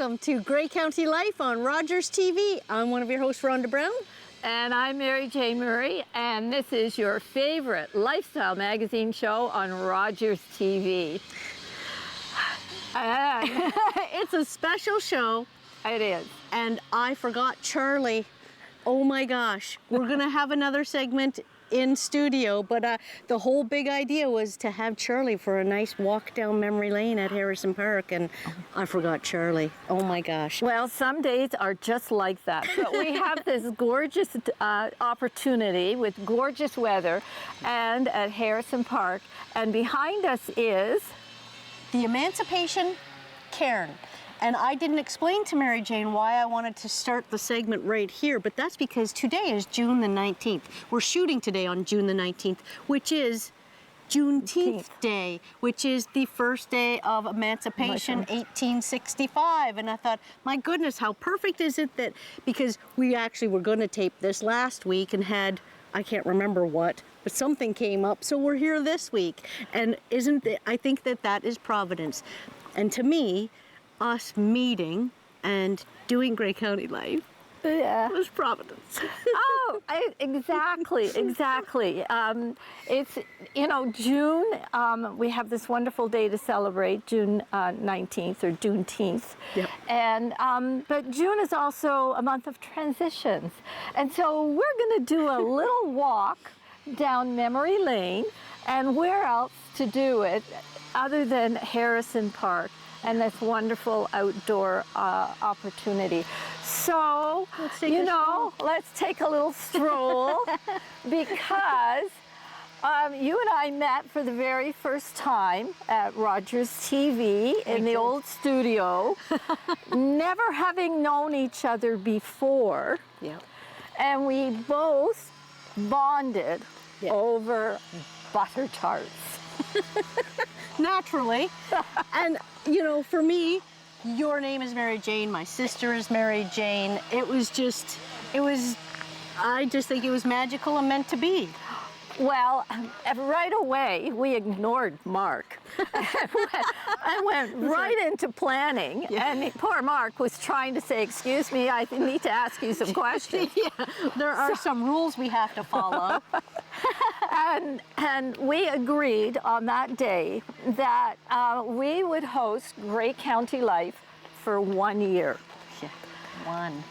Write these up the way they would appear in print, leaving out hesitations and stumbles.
Welcome to Grey County Life on Rogers TV. I'm one of your hosts, Rhonda Brown. And I'm Mary J. Murray, and this is your favorite lifestyle magazine show on Rogers TV. It's a special show. It is. And I forgot Charlie. Oh my gosh. We're going to have another segment in studio, but the whole big idea was to have Charlie for a nice walk down memory lane at Harrison Park, and I forgot Charlie. Oh my gosh. Well, some days are just like that, but we have this gorgeous opportunity with gorgeous weather and at Harrison Park, and behind us is the Emancipation Cairn. And I didn't explain to Mary Jane why I wanted to start the segment right here, but that's because today is June the 19th. We're shooting today on June the 19th, which is Juneteenth Day, which is the first day of Emancipation, 1865. And I thought, my goodness, how perfect is it that, because we actually were going to tape this last week and had, I can't remember what, but something came up, so we're here this week. And I think that is Providence. And to me, us meeting and doing Grey County Life was Providence. Oh, exactly. It's, June, we have this wonderful day to celebrate, June 19th or Juneteenth. Yep. And, but June is also a month of transitions. And so we're going to do a little walk down memory lane, and where else to do it other than Harrison Park and this wonderful outdoor opportunity. So, let's take a little stroll because you and I met for the very first time at Rogers TV in the old studio, never having known each other before. Yeah. And we both bonded over butter tarts. Naturally. And, for me, your name is Mary Jane, my sister is Mary Jane. I just think it was magical and meant to be. Well, right away, we ignored Mark. I went right into planning, and poor Mark was trying to say, excuse me, I need to ask you some questions. There are some rules we have to follow. And we agreed on that day that we would host Grey County Life for 1 year. Yeah, one.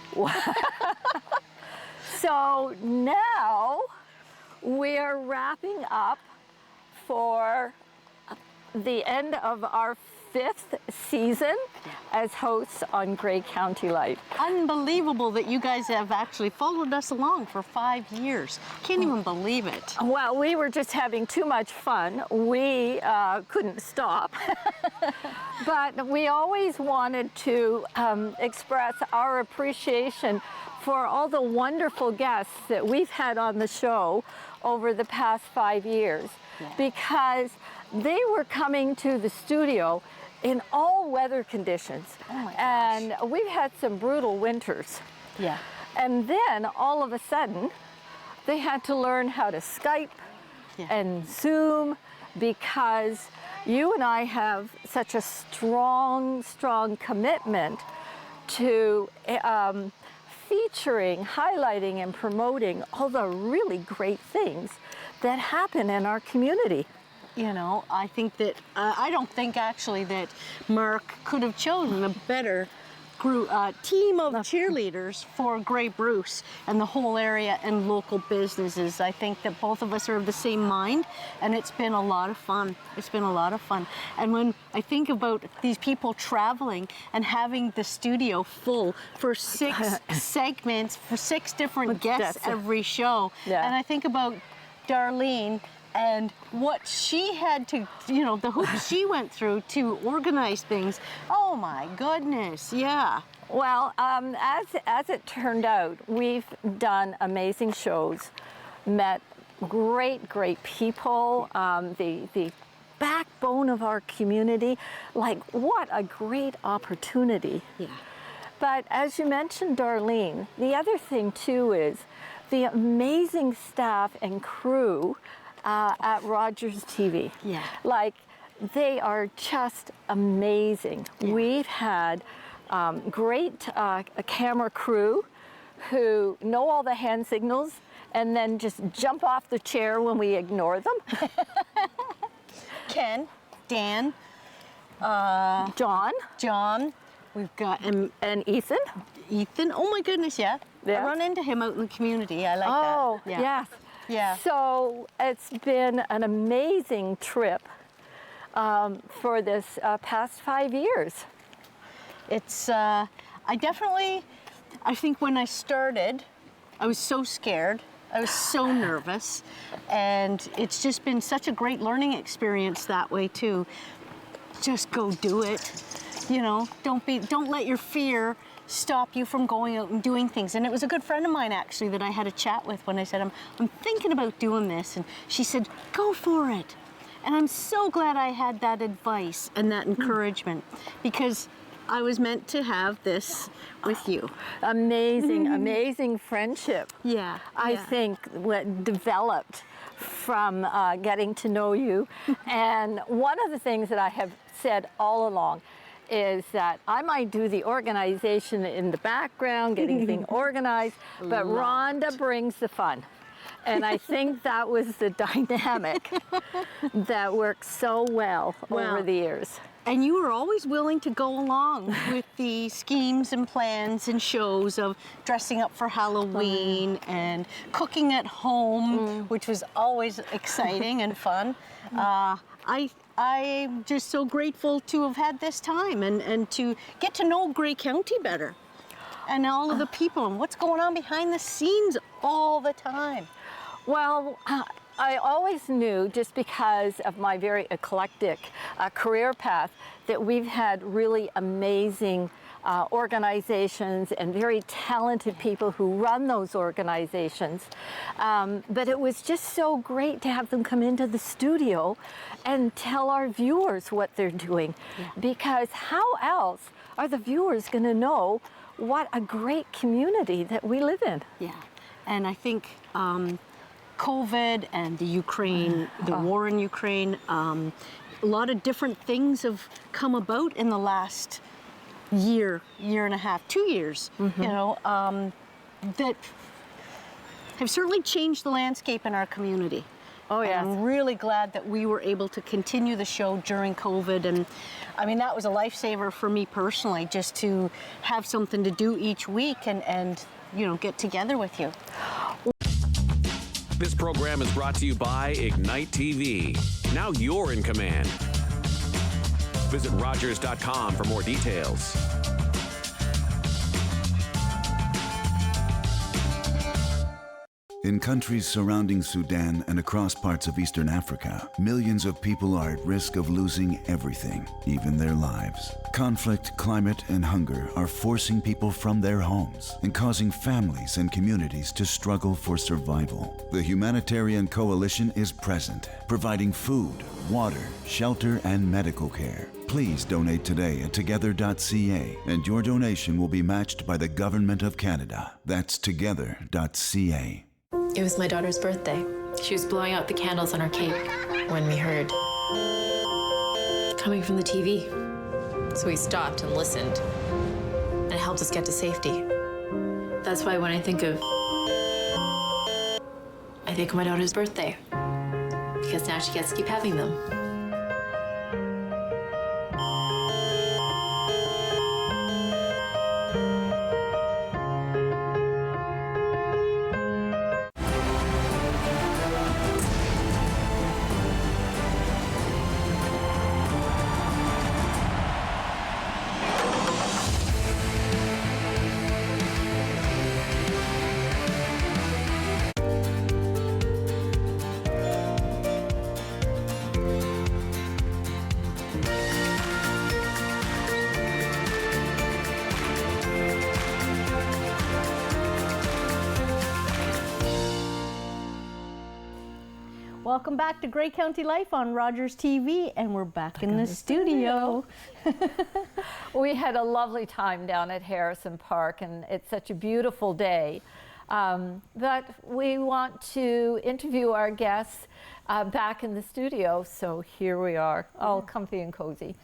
So now we are wrapping up for the end of our 5th season as hosts on Grey County Life. Unbelievable that you guys have actually followed us along for 5 years. Can't even believe it. Well, we were just having too much fun. We couldn't stop. But we always wanted to express our appreciation for all the wonderful guests that we've had on the show over the past 5 years, because they were coming to the studio in all weather conditions. Oh my gosh. And we've had some brutal winters. Yeah. And then all of a sudden, they had to learn how to Skype and Zoom, because you and I have such a strong commitment to featuring, highlighting, and promoting all the really great things that happen in our community. I think that, I don't think actually that Mark could have chosen a better team of cheerleaders for Grey Bruce and the whole area and local businesses. I think that both of us are of the same mind, and it's been a lot of fun. It's been a lot of fun. And when I think about these people traveling and having the studio full for 6 segments, for 6 different guests every show, and I think about Darlene and what she had to, the hoops she went through to organize things. Oh my goodness, yeah. Well, as it turned out, we've done amazing shows, met great people, the backbone of our community. Like, what a great opportunity. Yeah. But as you mentioned, Darlene, the other thing too is the amazing staff and crew at Rogers TV. Yeah. Like, they are just amazing. Yeah. We've had great a camera crew who know all the hand signals and then just jump off the chair when we ignore them. Ken, Dan, John, we've got and Ethan. Ethan. Oh my goodness, yeah. Yeah. I run into him out in the community. I like that. Oh, Yeah. yes. Yeah. So it's been an amazing trip for this past 5 years. It's, I think when I started, I was so scared. I was so nervous. And it's just been such a great learning experience that way too. Just go do it. You know, don't let your fear stop you from going out and doing things. And it was a good friend of mine actually that I had a chat with when I said, I'm thinking about doing this. And she said, go for it. And I'm so glad I had that advice and that encouragement, because I was meant to have this with you. Amazing, amazing friendship. Yeah. I think what developed from getting to know you. And one of the things that I have said all along is that I might do the organization in the background, getting things organized, but Rhonda brings the fun. And I think that was the dynamic that worked so well over the years. And you were always willing to go along with the schemes and plans and shows of dressing up for Halloween and cooking at home, which was always exciting and fun. I'm just so grateful to have had this time and to get to know Grey County better and all of the people and what's going on behind the scenes all the time. Well, I always knew, just because of my very eclectic career path, that we've had really amazing organizations and very talented people who run those organizations. But it was just so great to have them come into the studio and tell our viewers what they're doing. Yeah. Because how else are the viewers going to know what a great community that we live in? Yeah, and I think COVID and the Ukraine, the war in Ukraine, a lot of different things have come about in the last year and a half, 2 years, you know, that have certainly changed the landscape in our community. Oh, yeah. I'm really glad that we were able to continue the show during COVID. And I mean, that was a lifesaver for me personally, just to have something to do each week and you know, get together with you. This program is brought to you by Ignite TV. Now you're in command. Visit Rogers.com for more details. In countries surrounding Sudan and across parts of Eastern Africa, millions of people are at risk of losing everything, even their lives. Conflict, climate, and hunger are forcing people from their homes and causing families and communities to struggle for survival. The Humanitarian Coalition is present, providing food, water, shelter, and medical care. Please donate today at together.ca, and your donation will be matched by the Government of Canada. That's together.ca. It was my daughter's birthday. She was blowing out the candles on her cake when we heard coming from the TV. So we stopped and listened, and it helped us get to safety. That's why when I think of my daughter's birthday, because now she gets to keep having them. Welcome back to Grey County Life on Rogers TV, and we're back in the studio. We had a lovely time down at Harrison Park, and it's such a beautiful day. But we want to interview our guests back in the studio, so here we are, all comfy and cozy.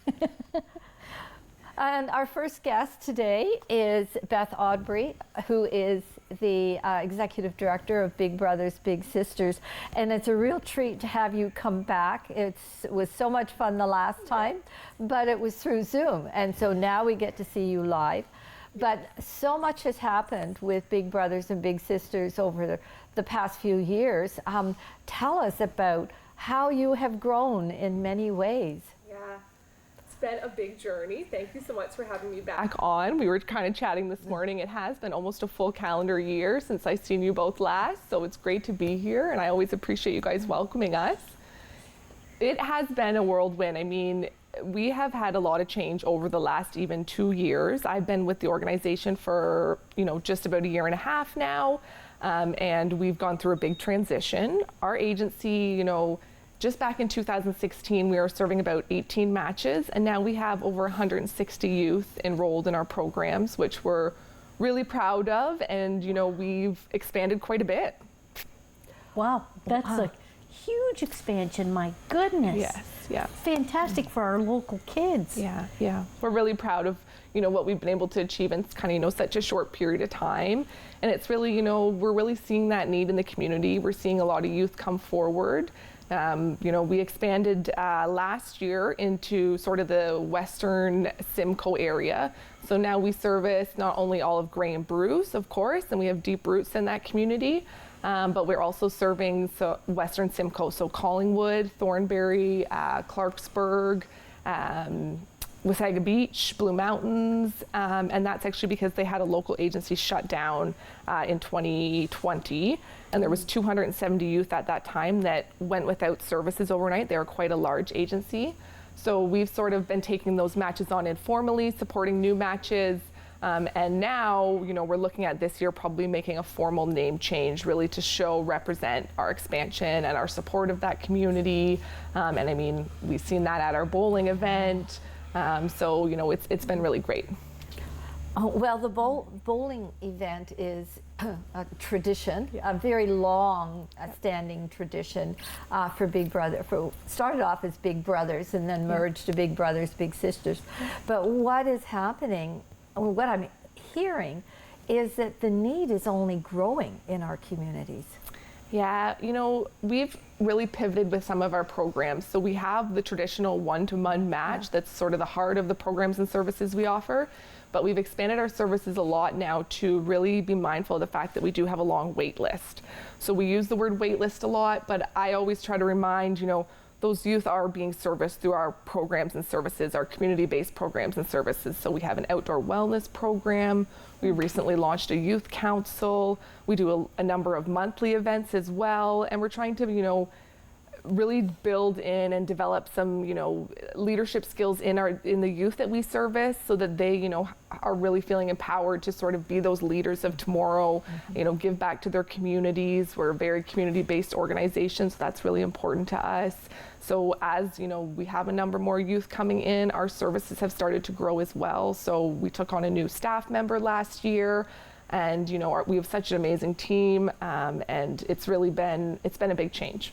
And our first guest today is Beth Aubrey, who is the Executive Director of Big Brothers Big Sisters. And it's a real treat to have you come back. It was so much fun the last time, but it was through Zoom. And so now we get to see you live. But so much has happened with Big Brothers and Big Sisters over the past few years. Tell us about how you have grown in many ways. Yeah, it's been a big journey. Thank you so much for having me back on. We were kind of chatting this morning. It has been almost a full calendar year since I've seen you both last, so it's great to be here, and I always appreciate you guys welcoming us. It has been a whirlwind. I mean, we have had a lot of change over the last even 2 years. I've been with the organization for, just about a year and a half now, and we've gone through a big transition. Our agency, just back in 2016, we were serving about 18 matches, and now we have over 160 youth enrolled in our programs, which we're really proud of, and we've expanded quite a bit. Wow, that's a huge expansion, my goodness. Yes, yeah. Fantastic for our local kids. Yeah. We're really proud of, what we've been able to achieve in kind of, such a short period of time. And it's really, we're really seeing that need in the community. We're seeing a lot of youth come forward. We expanded last year into sort of the Western Simcoe area. So now we service not only all of Grey and Bruce, of course, and we have deep roots in that community, but we're also serving Western Simcoe, so Collingwood, Thornbury, Clarksburg, Wasaga Beach, Blue Mountains, and that's actually because they had a local agency shut down in 2020, and there was 270 youth at that time that went without services overnight. They were quite a large agency. So we've sort of been taking those matches on informally, supporting new matches, and now, we're looking at this year probably making a formal name change, really to represent our expansion and our support of that community. And I mean, we've seen that at our bowling event. So, it's been really great. Oh, well, the bowling event is a tradition, a very long standing tradition for Big Brother. Started off as Big Brothers and then merged to Big Brothers, Big Sisters. But what is happening, what I'm hearing, is that the need is only growing in our communities. Yeah, we've really pivoted with some of our programs. So we have the traditional one-to-one match that's sort of the heart of the programs and services we offer, but we've expanded our services a lot now to really be mindful of the fact that we do have a long wait list. So we use the word wait list a lot, but I always try to remind, those youth are being serviced through our programs and services, our community-based programs and services. So we have an outdoor wellness program. We recently launched a youth council. We do a number of monthly events as well. And we're trying to, really build in and develop some, leadership skills in the youth that we service so that they, are really feeling empowered to sort of be those leaders of tomorrow, give back to their communities. We're a very community-based organization, so that's really important to us. So as, we have a number more youth coming in, our services have started to grow as well. So we took on a new staff member last year, and, we have such an amazing team, and it's been a big change.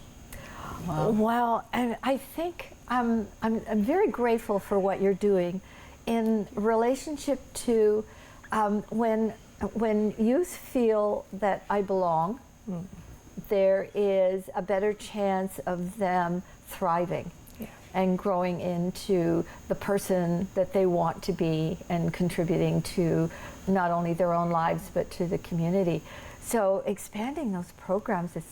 Wow, and I think I'm very grateful for what you're doing in relationship to when youth feel that I belong, there is a better chance of them thriving and growing into the person that they want to be and contributing to not only their own lives but to the community. So expanding those programs is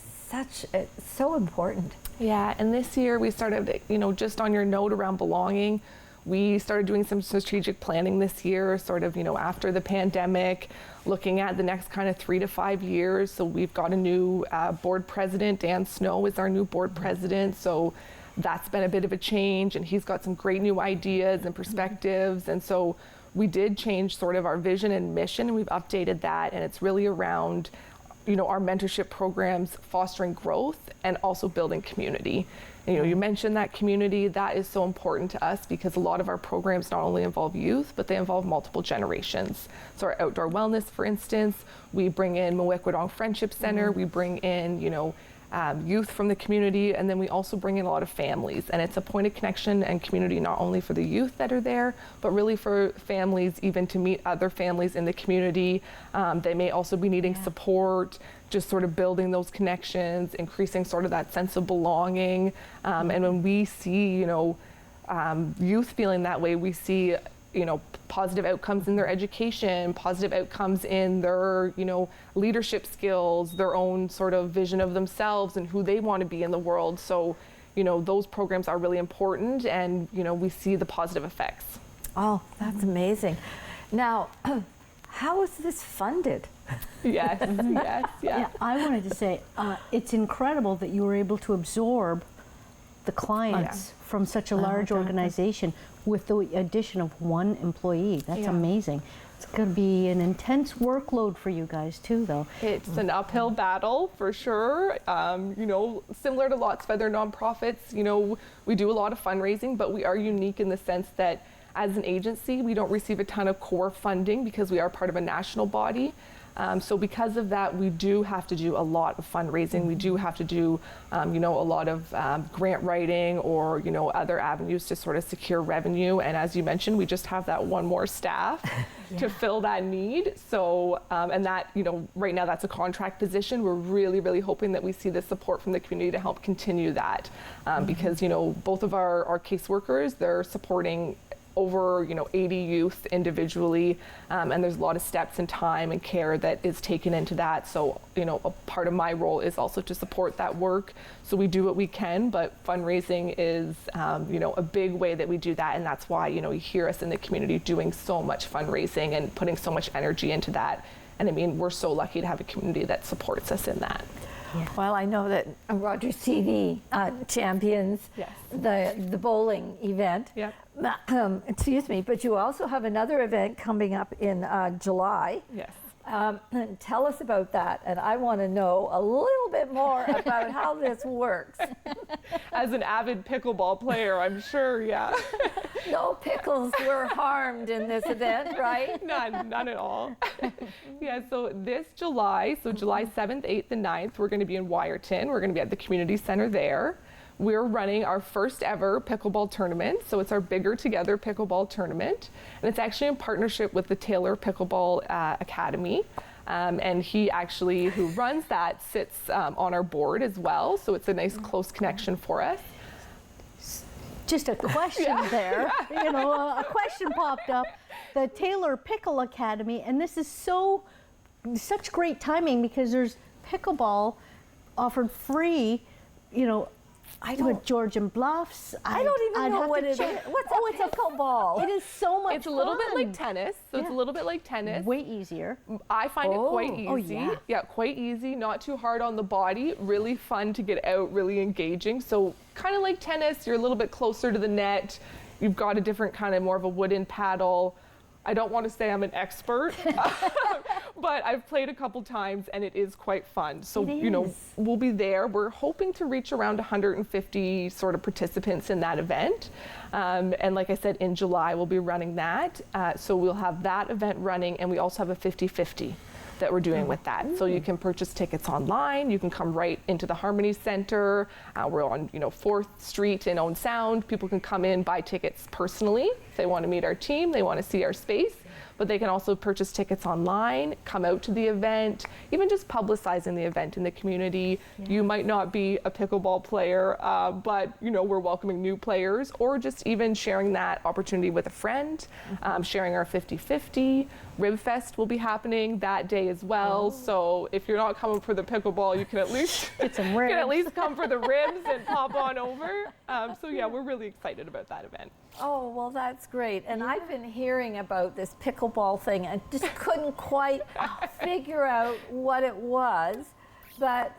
so important. Yeah, and this year we started, just on your note around belonging, we started doing some strategic planning this year, sort of, after the pandemic, looking at the next kind of 3 to 5 years. So we've got a new board president. Dan Snow is our new board president. So that's been a bit of a change, and he's got some great new ideas and perspectives. And so we did change sort of our vision and mission, and we've updated that, and it's really around our mentorship programs, fostering growth and also building community. And, you mentioned that community. That is so important to us because a lot of our programs not only involve youth, but they involve multiple generations. So our outdoor wellness, for instance, we bring in Mawikwadong Friendship Center. We bring in, youth from the community, and then we also bring in a lot of families. And it's a point of connection and community not only for the youth that are there, but really for families even to meet other families in the community. They may also be needing support, just sort of building those connections, increasing sort of that sense of belonging. And when we see, youth feeling that way, we see, positive outcomes in their education, positive outcomes in their, leadership skills, their own sort of vision of themselves and who they want to be in the world. So, those programs are really important, and, we see the positive effects. Oh, that's amazing. Now, how is this funded? Yes, yes, Yeah, I wanted to say, it's incredible that you were able to absorb the clients from such a large organization with the addition of one employee. That's amazing. It's going to be an intense workload for you guys too, though. It's an uphill battle for sure. Similar to lots of other nonprofits, we do a lot of fundraising, but we are unique in the sense that as an agency, we don't receive a ton of core funding because we are part of a national body. So because of that, we do have to do a lot of fundraising. We do have to do, a lot of grant writing or, other avenues to sort of secure revenue. And as you mentioned, we just have that one more staff to fill that need. So, and that, right now that's a contract position. We're really, really hoping that we see the support from the community to help continue that. Because, both of our caseworkers, they're supporting over 80 youth individually, and there's a lot of steps and time and care that is taken into that. So a part of my role is also to support that work. So we do what we can, but fundraising is a big way that we do that, and that's why you hear us in the community doing so much fundraising and putting so much energy into that. And I mean, we're so lucky to have a community that supports us in that. Yeah. Well, I know that Rogers TV champions the bowling event. Yeah. Excuse me, but you also have another event coming up in July. Yes. Tell us about that, and I want to know a little bit more about how this works. As an avid pickleball player, I'm sure, yeah. No pickles were harmed in this event, right? None at all. Yeah, so this July, July 7th, 8th, and 9th, we're going to be in Wyerton. We're going to be at the community center there. We're running our first ever pickleball tournament. So it's our Bigger Together pickleball tournament. And it's actually in partnership with the Taylor Pickleball Academy. And he actually, who runs that, sits on our board as well. So it's a nice close connection for us. Just a question there. A question popped up. The Taylor Pickle Academy, and this is such great timing because there's pickleball offered free, with Georgian Bluffs. I don't even know what it is. What's a pickleball? It is so much fun. It's a little bit like tennis. So it's a little bit like tennis. Way easier. I find it quite easy. Oh, yeah. Yeah, quite easy. Not too hard on the body. Really fun to get out, really engaging. So kind of like tennis, you're a little bit closer to the net. You've got a different kind of more of a wooden paddle. I don't want to say I'm an expert, but I've played a couple times and it is quite fun. So, we'll be there. We're hoping to reach around 150 sort of participants in that event. And like I said, in July, we'll be running that. So we'll have that event running, and we also have a 50-50 that we're doing with that. So you can purchase tickets online. You can come right into the Harmony Center. We're on 4th Street in Owen Sound. People can come in, buy tickets personally. If they want to meet our team, they want to see our space. But they can also purchase tickets online, come out to the event, even just publicizing the event in the community. Yeah. You might not be a pickleball player, but we're welcoming new players, or just even sharing that opportunity with a friend, sharing our 50-50. Rib Fest will be happening that day as well. So if you're not coming for the pickleball, you can at least get some ribs. Can at least come for the ribs and pop on over. So yeah, we're really excited about that event. Oh, well, that's great. And I've been hearing about this pickleball thing and just couldn't quite figure out what it was. But,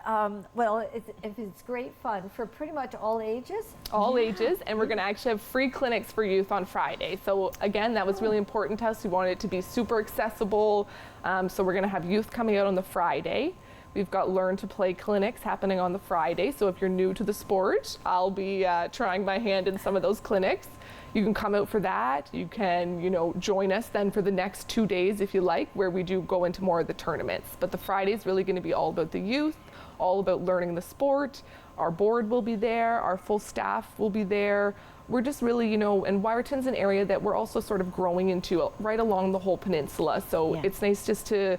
it's great fun for pretty much all ages. All ages, and we're going to actually have free clinics for youth on Friday. So again, that was really important to us. We wanted it to be super accessible. So we're going to have youth coming out on the Friday. We've got Learn to Play clinics happening on the Friday. So if you're new to the sport, I'll be trying my hand in some of those clinics. you can come out for that. You can, join us then for the next 2 days if you like, where we do go into more of the tournaments. But the Friday is really going to be all about the youth, all about learning the sport. Our board will be there, our full staff will be there. We're just really, and Wyerton's an area that we're also sort of growing into right along the whole peninsula. So it's nice just to,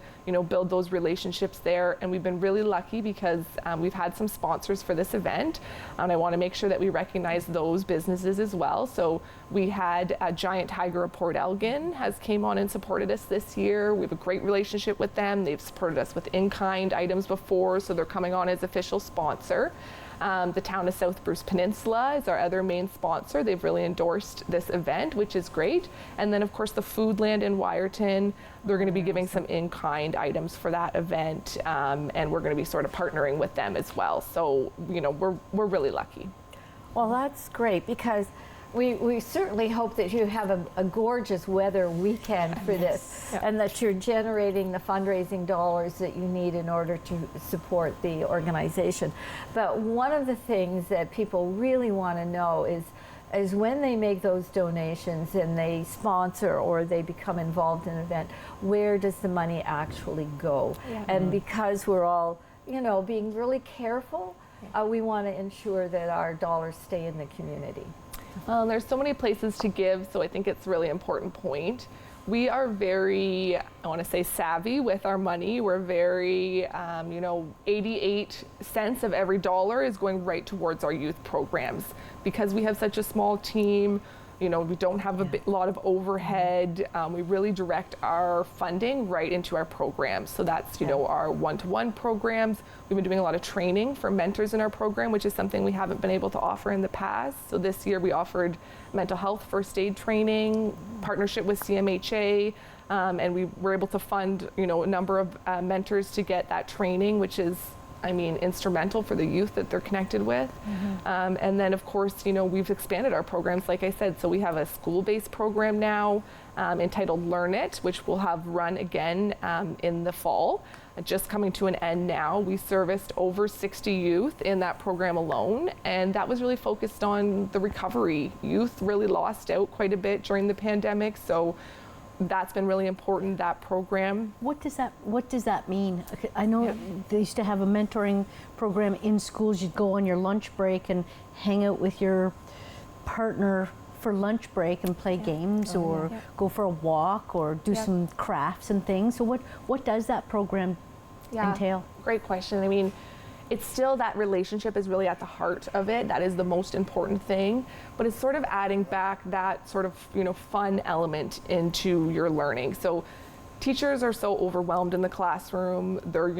build those relationships there. And we've been really lucky because we've had some sponsors for this event. And I want to make sure that we recognize those businesses as well. So we had Giant Tiger of Port Elgin has came on and supported us this year. We have a great relationship with them. They've supported us with in-kind items before, so they're coming on as official sponsor. The town of South Bruce Peninsula is our other main sponsor. They've really endorsed this event, which is great. And then, of course, the Foodland in Wyerton, they're going to be giving some in-kind items for that event, and we're going to be sort of partnering with them as well. So, we're really lucky. Well, that's great because we certainly hope that you have a gorgeous weather weekend for this, and that you're generating the fundraising dollars that you need in order to support the organization. But one of the things that people really want to know is when they make those donations and they sponsor or they become involved in an event, where does the money actually go? And because we're all, being really careful, we want to ensure that our dollars stay in the community. There's so many places to give, so I think it's a really important point. We are very, I want to say, savvy with our money. We're very, 88 cents of every dollar is going right towards our youth programs. Because we have such a small team, we don't have a lot of overhead. We really direct our funding right into our programs. So that's, our one-to-one programs. We've been doing a lot of training for mentors in our program, which is something we haven't been able to offer in the past. So this year we offered mental health first aid training, partnership with CMHA, and we were able to fund, a number of mentors to get that training, which is, instrumental for the youth that they're connected with. And then, of course, we've expanded our programs, like I said. So we have a school-based program now entitled Learn It, which we'll have run again in the fall. Just coming to an end now. We serviced over 60 youth in that program alone, and that was really focused on the recovery. Youth really lost out quite a bit during the pandemic, so that's been really important, that program. What does that mean? I know they used to have a mentoring program in schools. You'd go on your lunch break and hang out with your partner for lunch break and play games or go for a walk or do some crafts and things. So what does that program entail? Great question. It's still that relationship is really at the heart of it. That is the most important thing. But it's sort of adding back that sort of, fun element into your learning. So teachers are so overwhelmed in the classroom. They're,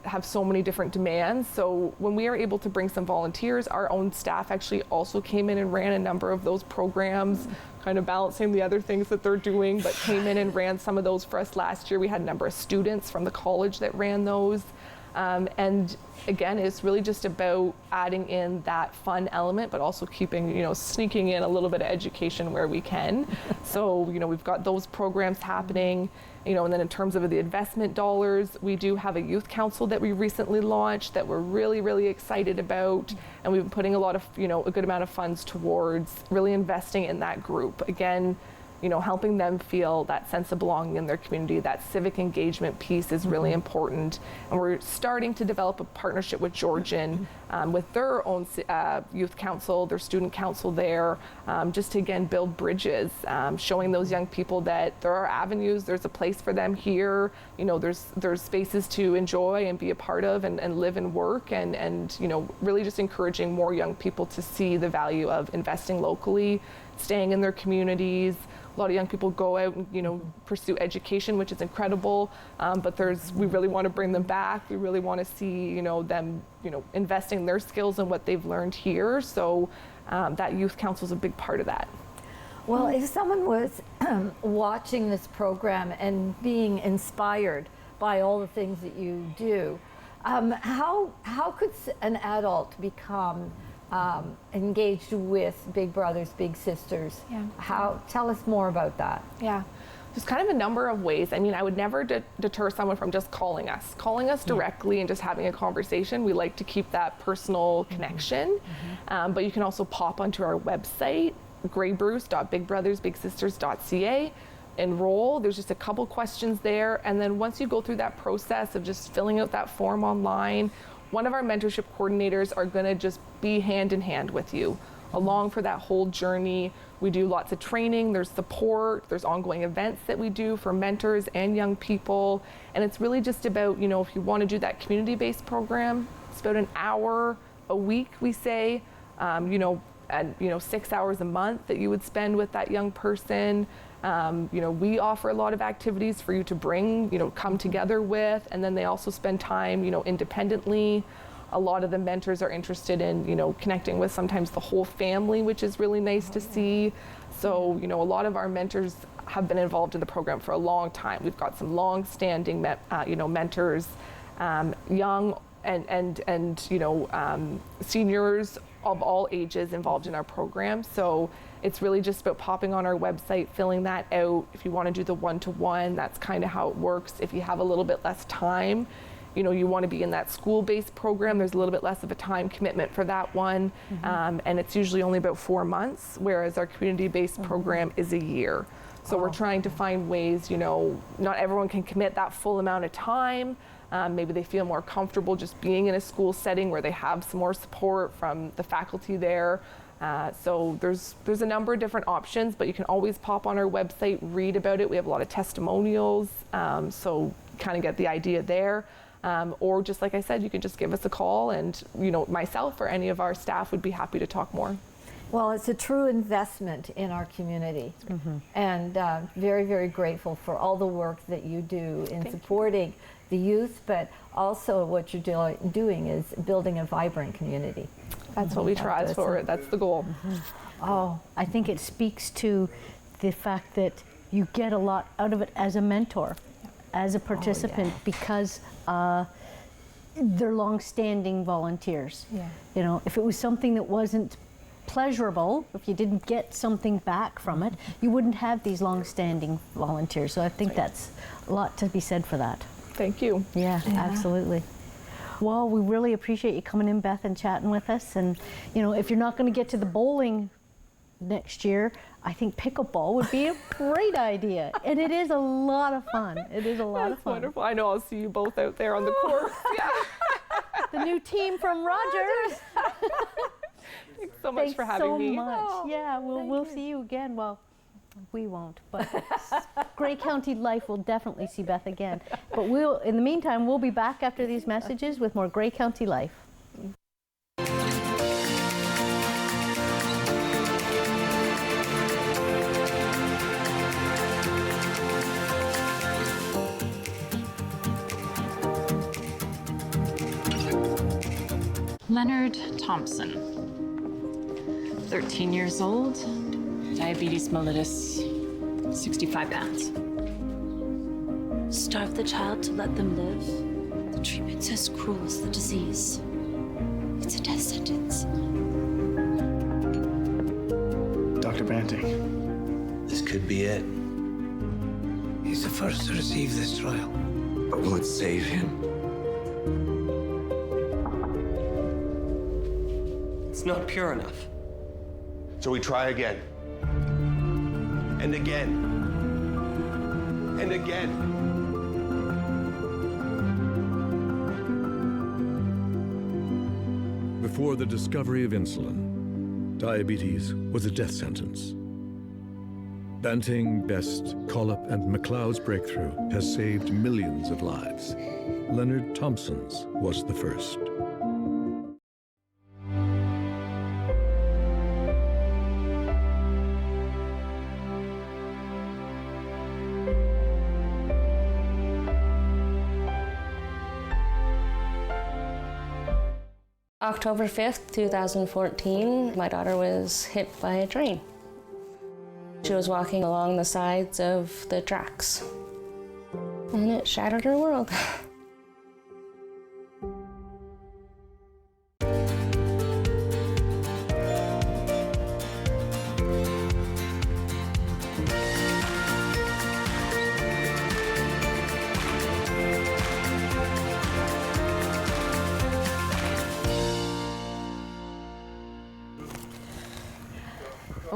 have so many different demands. So when we are able to bring some volunteers, our own staff actually also came in and ran a number of those programs, kind of balancing the other things that they're doing, but came in and ran some of those for us last year. We had a number of students from the college that ran those. And again, it's really just about adding in that fun element, but also keeping, sneaking in a little bit of education where we can. So, we've got those programs happening, and then in terms of the investment dollars, we do have a youth council that we recently launched that we're really, really excited about. And we've been putting a lot of, a good amount of funds towards really investing in that group. Again, helping them feel that sense of belonging in their community. That civic engagement piece is really important. And we're starting to develop a partnership with Georgian with their own youth council, their student council there, just to, again, build bridges, showing those young people that there are avenues, there's a place for them here, there's spaces to enjoy and be a part of and live and work, and really just encouraging more young people to see the value of investing locally, staying in their communities. A lot of young people go out and pursue education, which is incredible, but we really want to bring them back. We really want to see them investing their skills in what they've learned here. So that youth council is a big part of that. Well, if someone was watching this program and being inspired by all the things that you do, how could an adult become engaged with Big Brothers Big Sisters? Tell us more about that. There's kind of a number of ways. I would never deter someone from just calling us directly and just having a conversation. We like to keep that personal connection, but you can also pop onto our website graybruce.bigbrothersbigsisters.ca. Enroll. There's just a couple questions there. And then once you go through that process of just filling out that form online, one of our mentorship coordinators are going to just be hand in hand with you along for that whole journey. We do lots of training, there's support, there's ongoing events that we do for mentors and young people. And it's really just about, you know, if you want to do that community-based program, it's about an hour a week, we say, and 6 hours a month that you would spend with that young person. We offer a lot of activities for you to bring, come together with, and then they also spend time, independently. A lot of the mentors are interested in, connecting with sometimes the whole family, which is really nice to see. So, a lot of our mentors have been involved in the program for a long time. We've got some long-standing, mentors, young and seniors of all ages involved in our program. So it's really just about popping on our website, filling that out. If you want to do the one-to-one, that's kind of how it works. If you have a little bit less time, you want to be in that school-based program, there's a little bit less of a time commitment for that one. And it's usually only about 4 months, whereas our community-based program is a year. So we're trying to find ways, not everyone can commit that full amount of time. Maybe they feel more comfortable just being in a school setting where they have some more support from the faculty there. So there's a number of different options, but you can always pop on our website, read about it. We have a lot of testimonials, so kind of get the idea there. Or just like I said, you can just give us a call, and myself or any of our staff would be happy to talk more. Well, it's a true investment in our community, and very, very grateful for all the work that you do in supporting the youth, but also what you're doing is building a vibrant community. That's what we try for. That's the goal. Oh, I think it speaks to the fact that you get a lot out of it as a mentor, as a participant, because they're long-standing volunteers. If it was something that wasn't pleasurable, if you didn't get something back from it, you wouldn't have these long-standing volunteers. So I think that's a lot to be said for that. Thank you. Yeah, absolutely. Well, we really appreciate you coming in, Beth, and chatting with us. And, if you're not going to get to the bowling next year, I think pickleball would be a great idea. And it is a lot of fun. It is a lot of fun. Wonderful. I know I'll see you both out there on the course. Yeah. The new team from Rogers. Thanks so much for having me. Thanks so much. Yeah, we'll see you again. Well, we won't, but Grey County Life will definitely see Beth again. But in the meantime, we'll be back after these messages with more Grey County Life. Leonard Thompson, 13 years old, diabetes mellitus, 65 pounds. Starve the child to let them live? The treatment's as cruel as the disease. It's a death sentence. Dr. Banting, this could be it. He's the first to receive this trial. But will it save him? It's not pure enough. So we try again. And again. And again. Before the discovery of insulin, diabetes was a death sentence. Banting, Best, Collop, and McLeod's breakthrough has saved millions of lives. Leonard Thompson's was the first. October 5th, 2014, my daughter was hit by a train. She was walking along the sides of the tracks, and it shattered her world.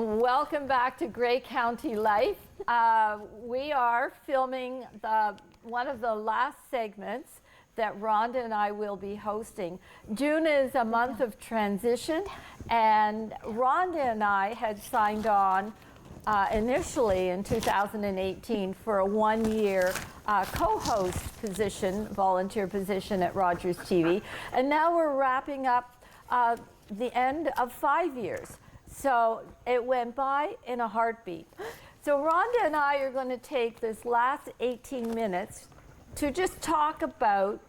Welcome back to Grey County Life. We are filming one of the last segments that Rhonda and I will be hosting. June is a month of transition, and Rhonda and I had signed on initially in 2018 for a one-year co-host position, volunteer position at Rogers TV, and now we're wrapping up the end of 5 years. So it went by in a heartbeat. So Rhonda and I are going to take this last 18 minutes to just talk about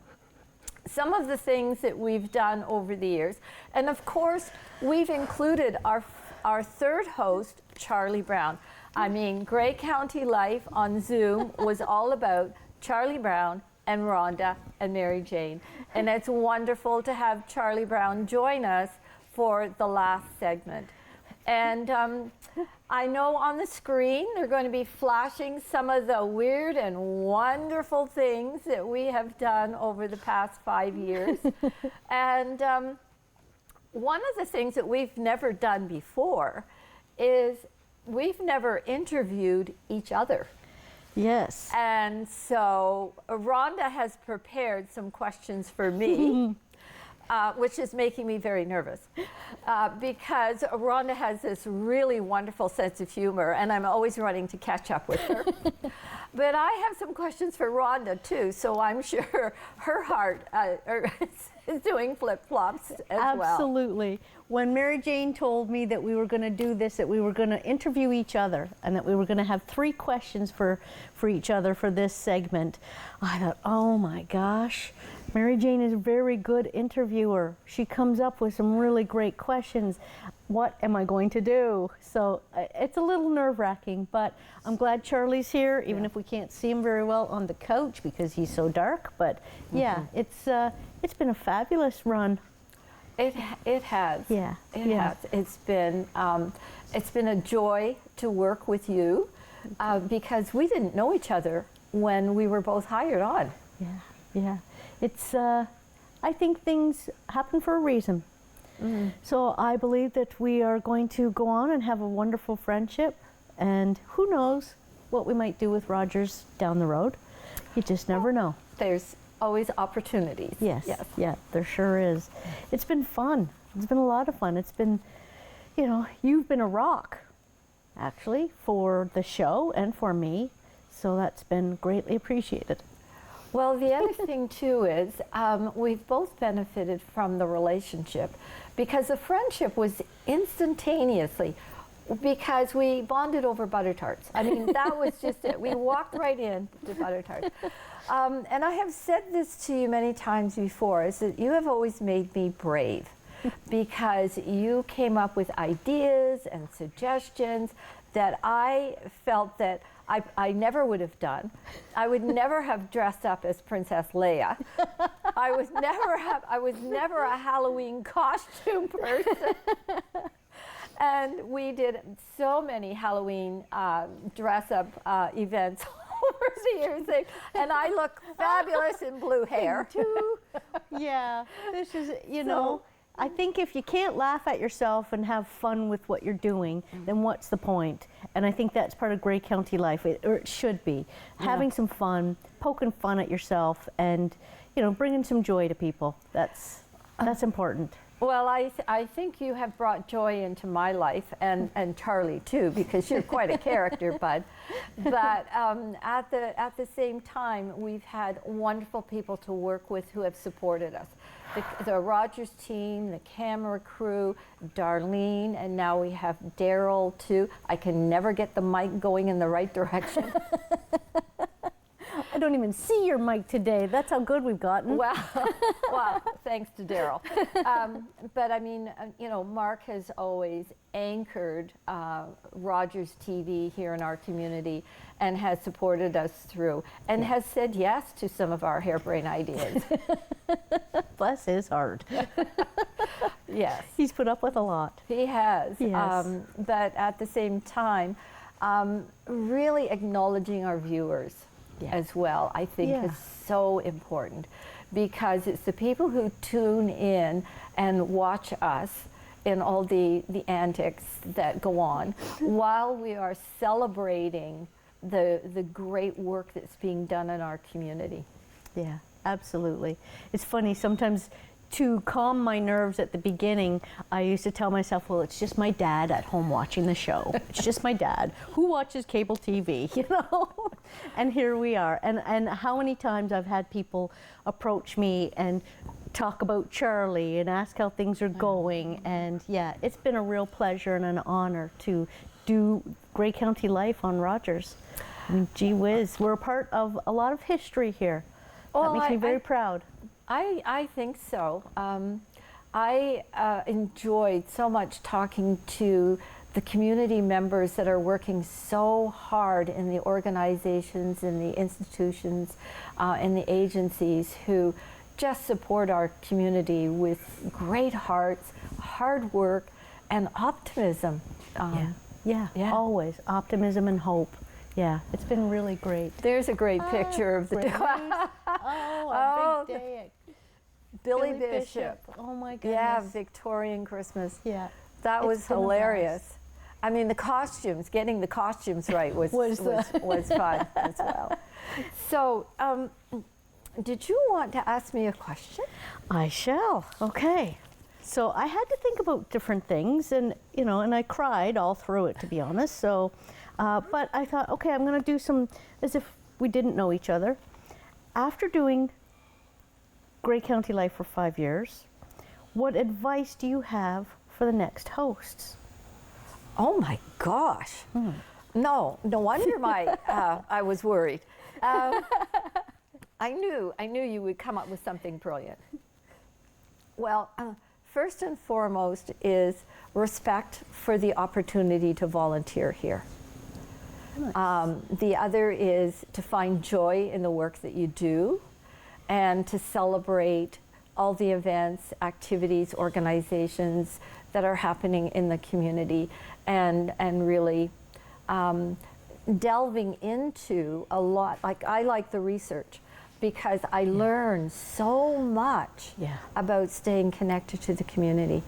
some of the things that we've done over the years. And of course, we've included our third host, Charlie Brown. I mean, Grey County Life on Zoom was all about Charlie Brown and Rhonda and Mary Jane. And it's wonderful to have Charlie Brown join us for the last segment. And I know on the screen they're going to be flashing some of the weird and wonderful things that we have done over the past 5 years. And one of the things that we've never done before is we've never interviewed each other. Yes. And so Rhonda has prepared some questions for me. Which is making me very nervous because Rhonda has this really wonderful sense of humor, and I'm always running to catch up with her. But I have some questions for Rhonda too, so I'm sure her heart is doing flip-flops as well. Absolutely. When Mary Jane told me that we were going to do this, that we were going to interview each other, and that we were going to have 3 questions for each other for this segment, I thought, oh my gosh, Mary Jane is a very good interviewer. She comes up with some really great questions. What am I going to do? So it's a little nerve-wracking, but I'm glad Charlie's here, even if we can't see him very well on the couch because he's so dark. But yeah, it's been a fabulous run. It has. Yeah. It has. It's been a joy to work with you because we didn't know each other when we were both hired on. Yeah. It's, I think things happen for a reason. So I believe that we are going to go on and have a wonderful friendship, and who knows what we might do with Rogers down the road. You just never know. There's always opportunities. Yes. Yeah, there sure is. It's been fun. It's been a lot of fun. It's been, you've been a rock, actually, for the show and for me, so that's been greatly appreciated. Well, the other thing too is we've both benefited from the relationship because the friendship was instantaneously because we bonded over butter tarts. I mean, that was just it. We walked right in to butter tarts. And I have said this to you many times before, is that you have always made me brave because you came up with ideas and suggestions that I felt that I never would have done. I would never have dressed up as Princess Leia. I was never a Halloween costume person. And we did so many Halloween dress-up events over the years, and I look fabulous in blue hair too. Yeah, this is, I think if you can't laugh at yourself and have fun with what you're doing, then what's the point? And I think that's part of Grey County Life, or it should be. Having some fun, poking fun at yourself, and bringing some joy to people. That's important. Well, I think you have brought joy into my life, and Charlie too, because you're quite a character, bud. But at the same time, we've had wonderful people to work with who have supported us. The Rogers team, the camera crew, Darlene, and now we have Daryl too. I can never get the mic going in the right direction. I don't even see your mic today. That's how good we've gotten. Well, thanks to Daryl. But I mean, Mark has always anchored Rogers TV here in our community and has supported us through and has said yes to some of our harebrained ideas. Bless his heart. Yes. He's put up with a lot. He has. Yes. But at the same time, really acknowledging our viewers as well, I think is so important, because it's the people who tune in and watch us in all the antics that go on while we are celebrating the great work that's being done in our community. Yeah, absolutely. It's funny, sometimes to calm my nerves at the beginning, I used to tell myself, well, it's just my dad at home watching the show. It's just my dad. Who watches cable TV, you know? And here we are. And how many times I've had people approach me and talk about Charlie and ask how things are going. And yeah, it's been a real pleasure and an honor to do Grey County Life on Rogers. I mean, gee whiz, we're a part of a lot of history here. That makes me very proud. I think so. I enjoyed so much talking to the community members that are working so hard in the organizations, in the institutions, in the agencies who just support our community with great hearts, hard work, and optimism. Yeah, always. Optimism and hope. Yeah, it's been really great. There's a great picture of the a big day. Billy Bishop. Oh my goodness. Yeah, Victorian Christmas. Yeah. That was hilarious. I mean, the costumes, getting the costumes right was fun as well. So, did you want to ask me a question? I shall. Okay. So I had to think about different things, and you know, and I cried all through it, to be honest. So, but I thought, okay, I'm going to do some as if we didn't know each other. After doing Grey County Life for 5 years, what advice do you have for the next hosts? Oh my gosh. No wonder I was worried. I knew you would come up with something brilliant. Well, first and foremost is respect for the opportunity to volunteer here. Nice. The other is to find joy in the work that you do, and to celebrate all the events, activities, organizations that are happening in the community, and really delving into a lot. Like, I like the research because I learn so much about staying connected to the community.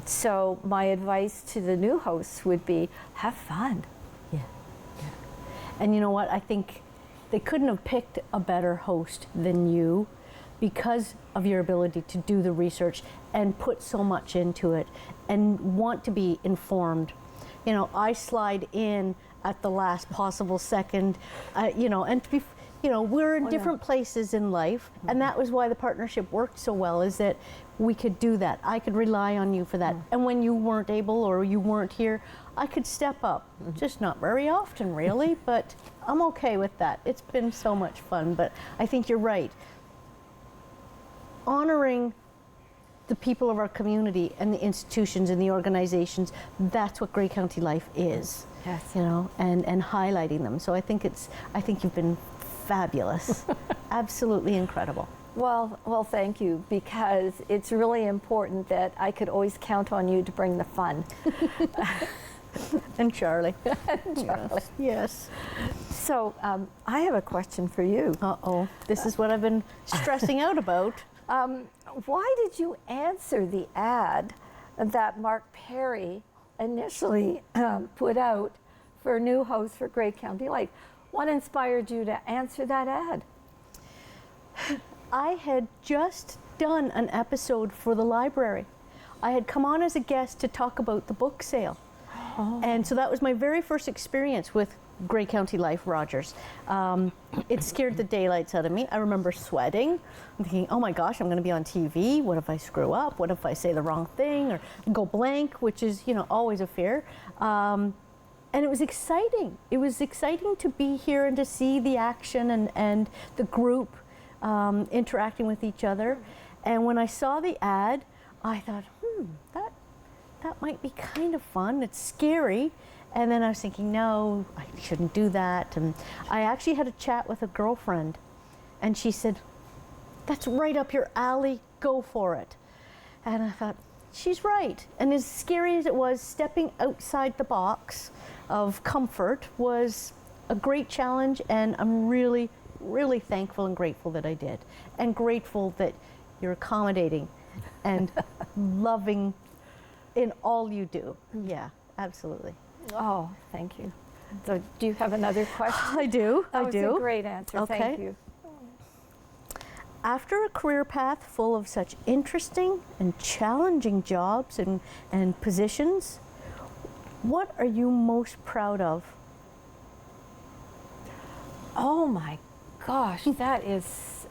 So my advice to the new hosts would be, have fun. And you know what, I think they couldn't have picked a better host than you because of your ability to do the research and put so much into it and want to be informed. You know, I slide in at the last possible second, you know, and to be, you know, we're in different places in life, and that was why the partnership worked so well, is that we could do that. I could rely on you for that. And when you weren't able or you weren't here, I could step up. Just not very often, really, but I'm okay with that. It's been so much fun, but I think you're right. Honoring the people of our community and the institutions and the organizations, that's what Grey County Life is. Yes. You know, and highlighting them. So I think you've been fabulous. Absolutely incredible. Well, thank you, because it's really important that I could always count on you to bring the fun. And Charlie. Charlie. Yes. So I have a question for you. Uh-oh. This is what I've been stressing out about. Why did you answer the ad that Mark Perry initially put out for a new host for Grey County Life? What inspired you to answer that ad? I had just done an episode for the library. I had come on as a guest to talk about the book sale. And so that was my very first experience with Grey County Life Rogers. It scared the daylights out of me. I remember sweating. I'm thinking, oh my gosh, I'm going to be on TV. What if I screw up? What if I say the wrong thing or go blank, which is, you know, always a fear. And it was exciting. It was exciting to be here and to see the action and the group interacting with each other. And when I saw the ad, I thought, that might be kind of fun. It's scary. And then I was thinking, no, I shouldn't do that. And I actually had a chat with a girlfriend, and she said, that's right up your alley, go for it. And I thought, she's right. And as scary as it was, stepping outside the box of comfort was a great challenge, and I'm really, really thankful and grateful that I did. And grateful that you're accommodating and loving in all you do. Yeah, absolutely. Oh, thank you. So do you have another question? I do. That I was do. a great answer. Okay. Thank you. After a career path full of such interesting and challenging jobs and positions, what are you most proud of? Oh my gosh, that is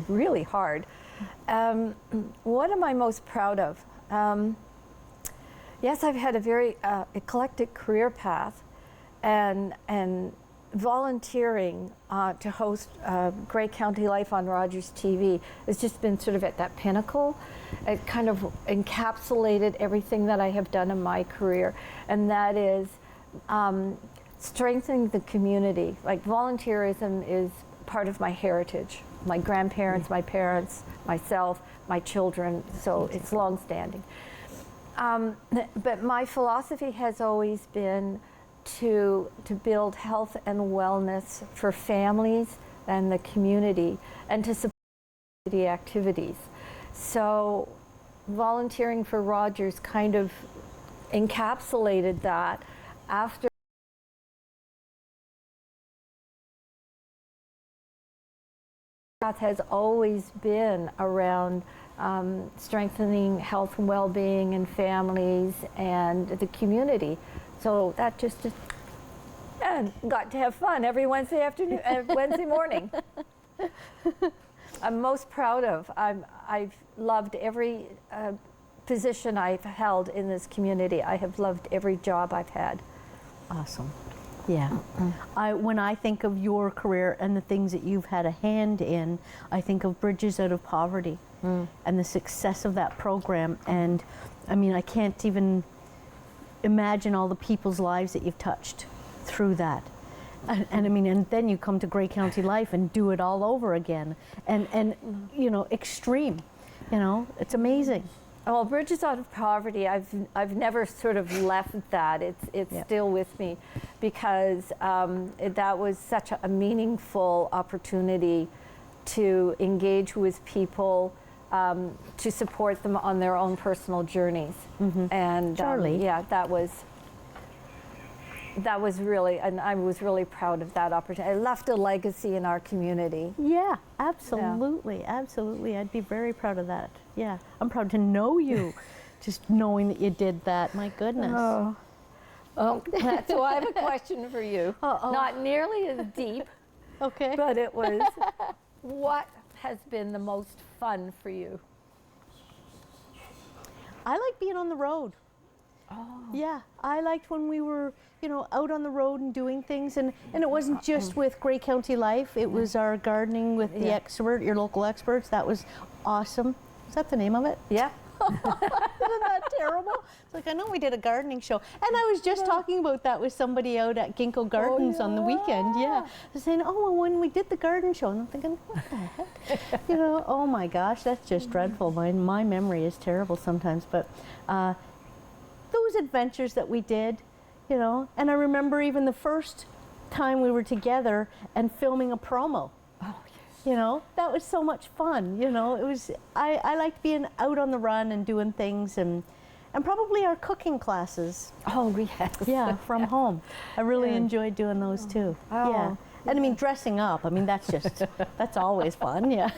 really hard. What am I most proud of? Yes, I've had a very eclectic career path, and volunteering to host Grey County Life on Rogers TV has just been sort of at that pinnacle. It kind of encapsulated everything that I have done in my career, and that is strengthening the community. Like, volunteerism is part of my heritage. My grandparents, my parents, myself, my children, so it's long-standing. But my philosophy has always been to build health and wellness for families and the community, and to support the activities. So volunteering for Rogers kind of encapsulated that. After path has always been around strengthening health and well-being in families and the community. So that just got to have fun every Wednesday afternoon, Wednesday morning. I'm most proud of. I've loved every position I've held in this community. I have loved every job I've had. Awesome. Yeah. When I think of your career and the things that you've had a hand in, I think of Bridges Out of Poverty and the success of that program. And I mean, I can't even imagine all the people's lives that you've touched through that. And I mean, and then you come to Grey County Life and do it all over again. And you know, extreme, you know, it's amazing. Well, Bridges Out of Poverty, I've never sort of left that. It's still with me, because that was such a meaningful opportunity to engage with people, to support them on their own personal journeys. And Charlie. yeah, that was really, and I was really proud of that opportunity. I left a legacy in our community. Yeah, absolutely, absolutely. I'd be very proud of that. Yeah, I'm proud to know you, just knowing that you did that. My goodness. Oh, so I have a question for you. Not nearly as deep, okay, but it was, what has been the most fun for you? I like being on the road. Oh. Yeah, I liked when we were, you know, out on the road and doing things, and it wasn't just with Grey County Life. It was our gardening with the expert, your local experts. That was awesome. Is that the name of it? Yeah. Isn't that terrible? It's like, I know we did a gardening show, and I was just talking about that with somebody out at Ginkgo Gardens on the weekend. Yeah, I was saying, oh, well, when we did the garden show, and I'm thinking, what the heck? You know, oh my gosh, that's just dreadful. My memory is terrible sometimes, but those adventures that we did, you know, and I remember even the first time we were together and filming a promo. Oh, you know, that was so much fun. You know, it was, I liked being out on the run and doing things, and probably our cooking classes. Oh, yes. Yeah, from home. I really enjoyed doing those too. Oh, yeah. And I mean, dressing up, I mean, that's just, that's always fun, yeah.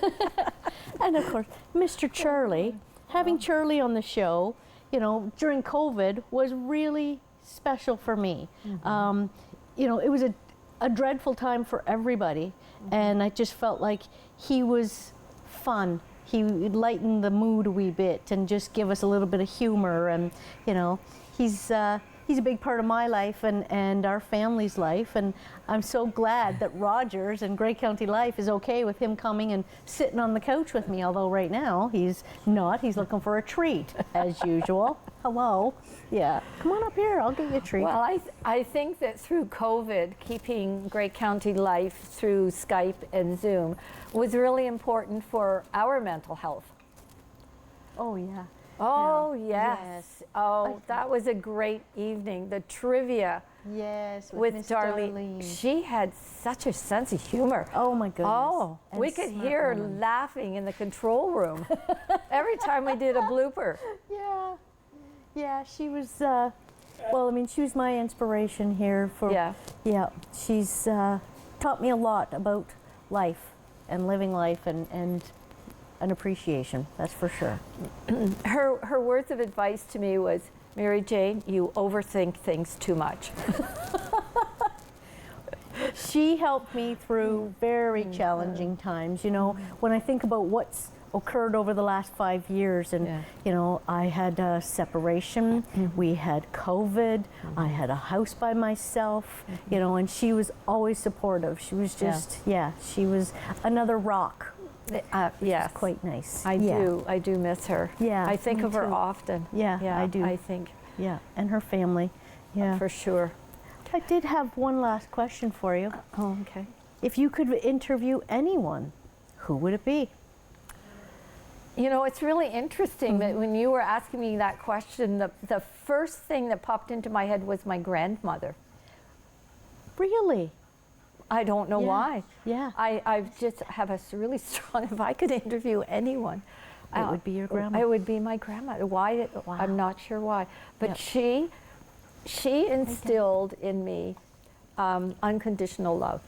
And of course, Mr. Charlie, having Charlie on the show, you know, during COVID was really special for me. You know, it was a dreadful time for everybody, and I just felt like he was fun. He would lighten the mood a wee bit and just give us a little bit of humor, and you know, he's a big part of my life and our family's life, and I'm so glad that Rogers and Grey County Life is okay with him coming and sitting on the couch with me, although right now he's not. He's looking for a treat, as usual. Hello. Yeah. Come on up here, I'll get you a treat. Well, I think that through COVID, keeping Grey County Life through Skype and Zoom was really important for our mental health. Oh, yeah. Oh, yes. Oh, that was a great evening. The trivia. Yes, with Miss Darlene. She had such a sense of humor. Oh, my goodness. Oh, And we could smart hear her woman. laughing in the control room every time we did a blooper. Yeah. Yeah, she was, well, I mean, she was my inspiration here for, yeah, she's taught me a lot about life and living life and an appreciation, that's for sure. Her words of advice to me was, Mary Jane, you overthink things too much. She helped me through very challenging times. You know, when I think about what's occurred over the last 5 years, and you know, I had a separation, we had COVID, I had a house by myself, you know, and she was always supportive. She was just, she was another rock. Yes, quite nice. I do miss her. Yeah, I think me of her too. often. Yeah, I do. I think. Yeah, and her family. Yeah, for sure. I did have one last question for you. Oh, okay. If you could interview anyone, who would it be? You know, it's really interesting that when you were asking me that question, the first thing that popped into my head was my grandmother. Really? I don't know why. Yeah. I just have a really strong, if I could interview anyone, it would be your grandma. It would be my grandmother. Why? Wow. I'm not sure why. But she instilled in me unconditional love.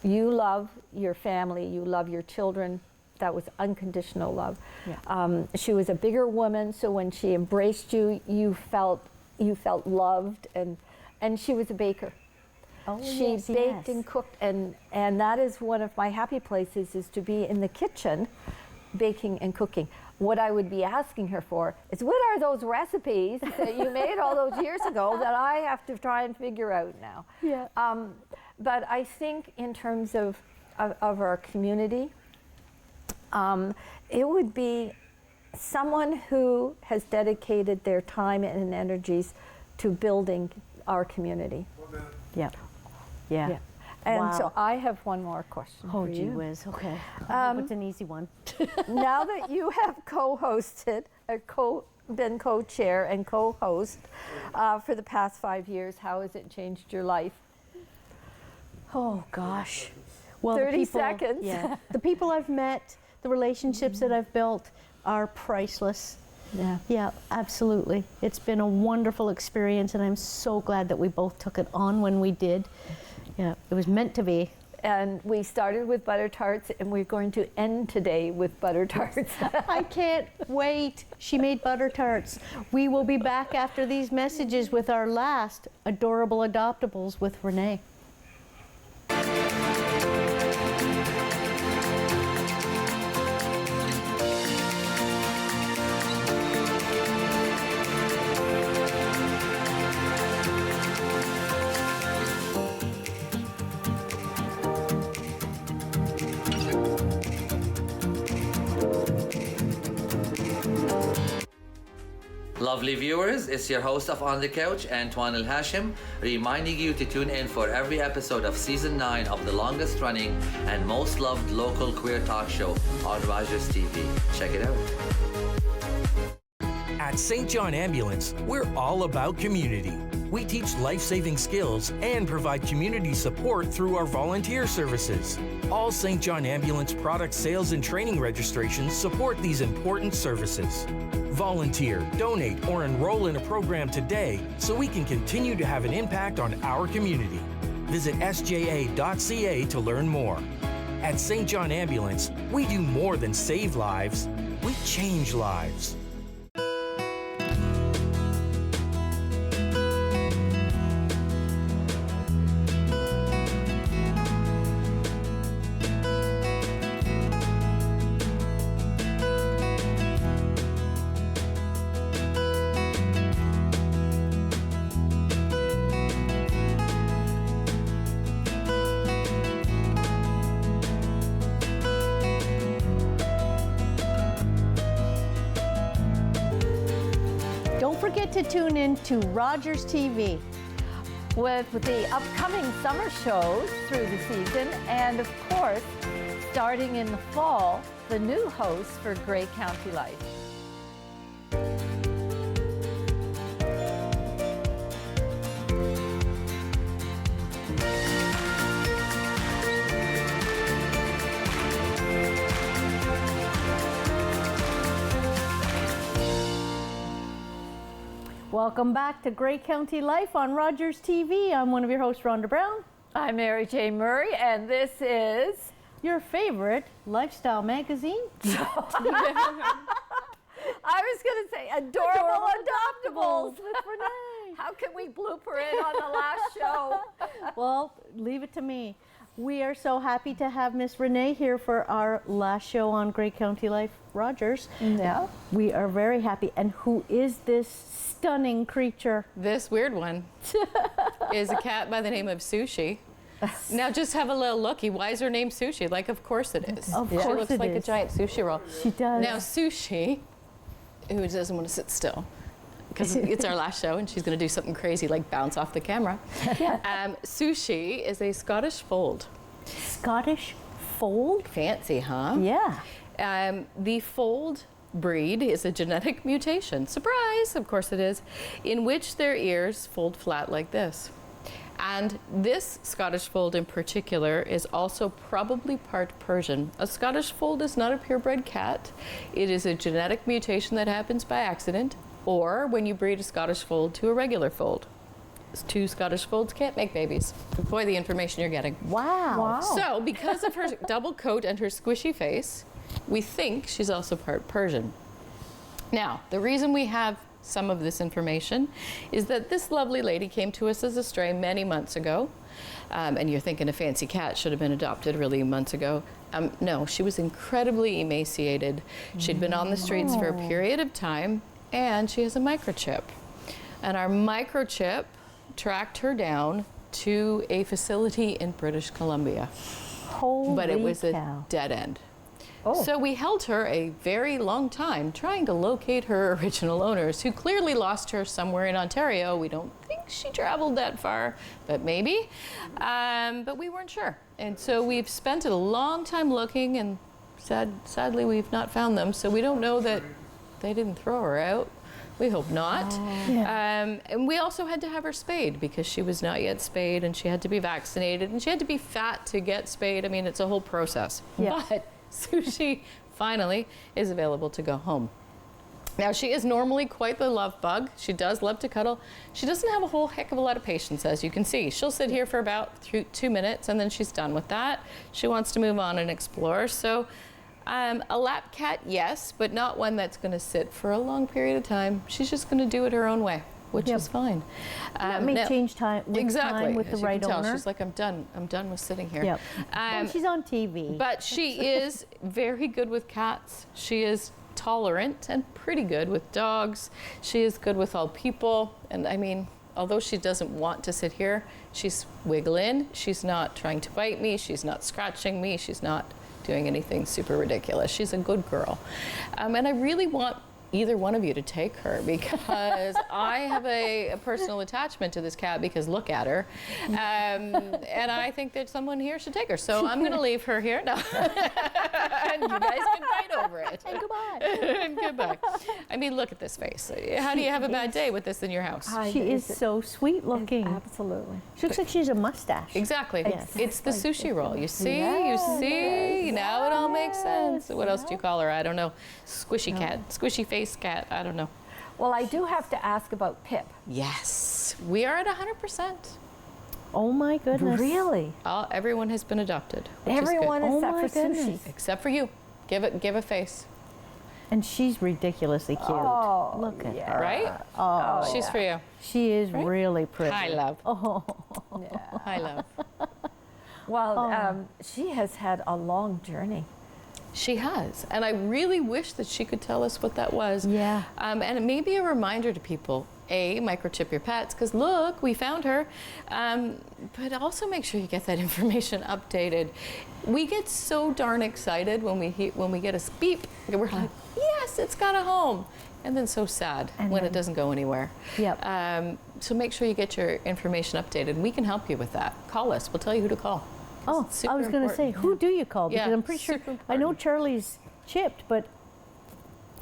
You love your family, you love your children. That was unconditional love. Yeah. She was a bigger woman, so when she embraced you, you felt loved, and she was a baker. Oh, she baked and cooked, and that is one of my happy places, is to be in the kitchen baking and cooking. What I would be asking her for is, what are those recipes that you made all those years ago that I have to try and figure out now? Yeah. But I think in terms of our community, it would be someone who has dedicated their time and energies to building our community. Yeah. Yeah. And so I have one more question Oh, for gee you. whiz. Okay. I hope it's an easy one. Now that you have co-hosted, been co-chair and co-host for the past 5 years, how has it changed your life? Oh, gosh. Well, 30 seconds. Yeah. The people I've met, the relationships that I've built are priceless. Yeah. Yeah, absolutely. It's been a wonderful experience, and I'm so glad that we both took it on when we did. Yeah, it was meant to be. And we started with butter tarts, and we're going to end today with butter tarts. I can't wait. She made butter tarts. We will be back after these messages with our last Adorable Adoptables with Renee. Lovely viewers, it's your host of On the Couch, Antoine El Hashim, reminding you to tune in for every episode of Season 9 of the longest running and most loved local queer talk show on Rogers TV. Check it out. At St. John Ambulance, we're all about community. We teach life-saving skills and provide community support through our volunteer services. All St. John Ambulance product sales and training registrations support these important services. Volunteer, donate, or enroll in a program today so we can continue to have an impact on our community. Visit sja.ca to learn more. At St. John Ambulance, we do more than save lives, we change lives. Don't forget to tune in to Rogers TV. With the upcoming summer shows through the season, and of course, starting in the fall, the new host for Grey County Life. Welcome back to Grey County Life on Rogers TV. I'm one of your hosts, Rhonda Brown. I'm Mary Jane Murray, and this is your favorite lifestyle magazine. I was going to say Adorable Adoptables. With Renee. How can we blooper in on the last show? Well, leave it to me. We are so happy to have Miss Renee here for our last show on Grey County Life Rogers. Yeah. We are very happy. And who is this stunning creature? This weird one is a cat by the name of Sushi. Now just have a little looky. Why is her name Sushi? Like, of course it is. Of She course looks it like a is. giant sushi roll. She does. Now Sushi, who doesn't want to sit still, because it's our last show and she's going to do something crazy like bounce off the camera. Sushi is a Scottish fold. Scottish fold? Fancy, huh? Yeah. The fold breed is a genetic mutation, surprise, of course it is, in which their ears fold flat like this. And this Scottish fold in particular is also probably part Persian. A Scottish fold is not a purebred cat. It is a genetic mutation that happens by accident, or when you breed a Scottish fold to a regular fold. Two Scottish folds can't make babies. Boy, the information you're getting. Wow. So, because of her double coat and her squishy face, we think she's also part Persian. Now, the reason we have some of this information is that this lovely lady came to us as a stray many months ago. And you're thinking a fancy cat should have been adopted really months ago. No, she was incredibly emaciated. She'd been on the streets for a period of time, and she has a microchip. And our microchip tracked her down to a facility in British Columbia. Holy but it was cow. a dead end. Oh. So we held her a very long time trying to locate her original owners, who clearly lost her somewhere in Ontario. We don't think she traveled that far, but maybe. But we weren't sure. And so we've spent a long time looking, and sadly we've not found them. So we don't know that they didn't throw her out. We hope not. And we also had to have her spayed because she was not yet spayed, and she had to be vaccinated, and she had to be fat to get spayed. I mean, it's a whole process. Yeah. But Sushi finally is available to go home. Now, she is normally quite the love bug. She does love to cuddle. She doesn't have a whole heck of a lot of patience, as you can see. She'll sit here for about 2 minutes, and then she's done with that. She wants to move on and explore. So a lap cat, yes, but not one that's going to sit for a long period of time. She's just going to do it her own way, which is fine. That may change time with time with the as you right can tell, owner. she's like, I'm done with sitting here. Yep. And she's on TV. But she is very good with cats. She is tolerant and pretty good with dogs. She is good with all people. And I mean, although she doesn't want to sit here, she's wiggling. She's not trying to bite me. She's not scratching me. She's not doing anything super ridiculous. She's a good girl. And I really want either one of you to take her, because I have a personal attachment to this cat, because look at her. And I think that someone here should take her. So I'm going to leave her here now. And you guys can fight over it. And goodbye. And goodbye. I mean, look at this face. How do you have a bad day with this in your house? She is so sweet looking. Absolutely. She looks like she's a mustache. Exactly. Yes. It's the sushi roll. You see? Yes. You see? Now it all makes sense. What else do you call her? I don't know. Squishy cat. Squishy face cat. I don't know. Well, I do have to ask about Pip. Yes. We are at 100%. Oh my goodness. Really? Everyone has been adopted. which is good. Everyone Oh except my for Sushi. goodness. Except for you. Give a face. And she's ridiculously cute. Oh, Look at yeah. her. Right? Oh, She's for you. she is really pretty. Hi, love. Oh. Hi, love. Well, she has had a long journey. She has. And I really wish that she could tell us what that was. Yeah. And it may be a reminder to people, microchip your pets, because look, we found her. But also make sure you get that information updated. We get so darn excited when we get a beep. We're like, yes, it's got a home. And then so sad when it doesn't go anywhere. Yep. So make sure you get your information updated. We can help you with that. Call us. We'll tell you who to call. Oh, I was going to say, who do you call? Because Yeah, I'm pretty sure, super I know Charlie's chipped, but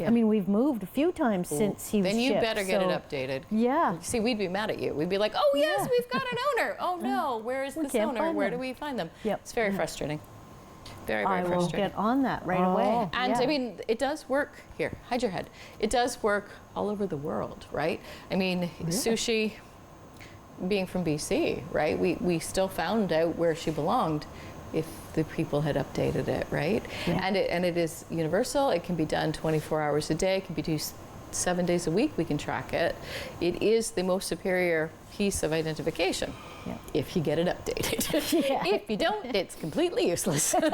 I mean, we've moved a few times since he was Then you chipped, better get it so- updated. Yeah. See, we'd be mad at you. We'd be like, oh, yes, we've got an owner. Oh, no, where is We this can't owner? find Where them. do we find them? Yep. It's very frustrating. Very, I very will frustrating. get on that right away. And Yeah. I mean, it does work here. Hide your head. It does work all over the world, right? I mean, sushi, being from BC, right? We still found out where she belonged if the people had updated it, right? Yeah. And it is universal. It can be done 24 hours a day. It can be done 7 days a week. We can track it. It is the most superior piece of identification. Yeah. If you get it updated. Yeah. If you don't, it's completely useless. And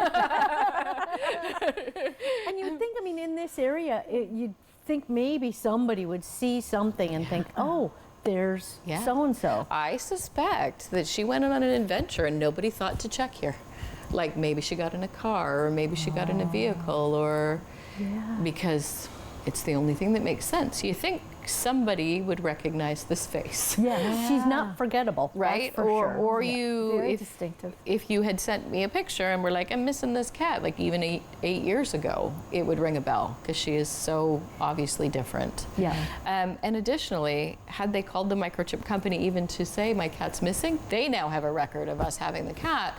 you would think, I mean, in this area, you'd think maybe somebody would see something and think, oh, there's so-and-so. I suspect that she went on an adventure and nobody thought to check here. Like maybe she got in a car or maybe she got in a vehicle or because it's the only thing that makes sense. You think somebody would recognize this face. Yeah, she's not forgettable, right? That's for sure. Or Yeah. you, Very distinctive. if you had sent me a picture and were like, I'm missing this cat, like even eight years ago, it would ring a bell because she is so obviously different. Yeah. And additionally, had they called the microchip company even to say my cat's missing, they now have a record of us having the cat.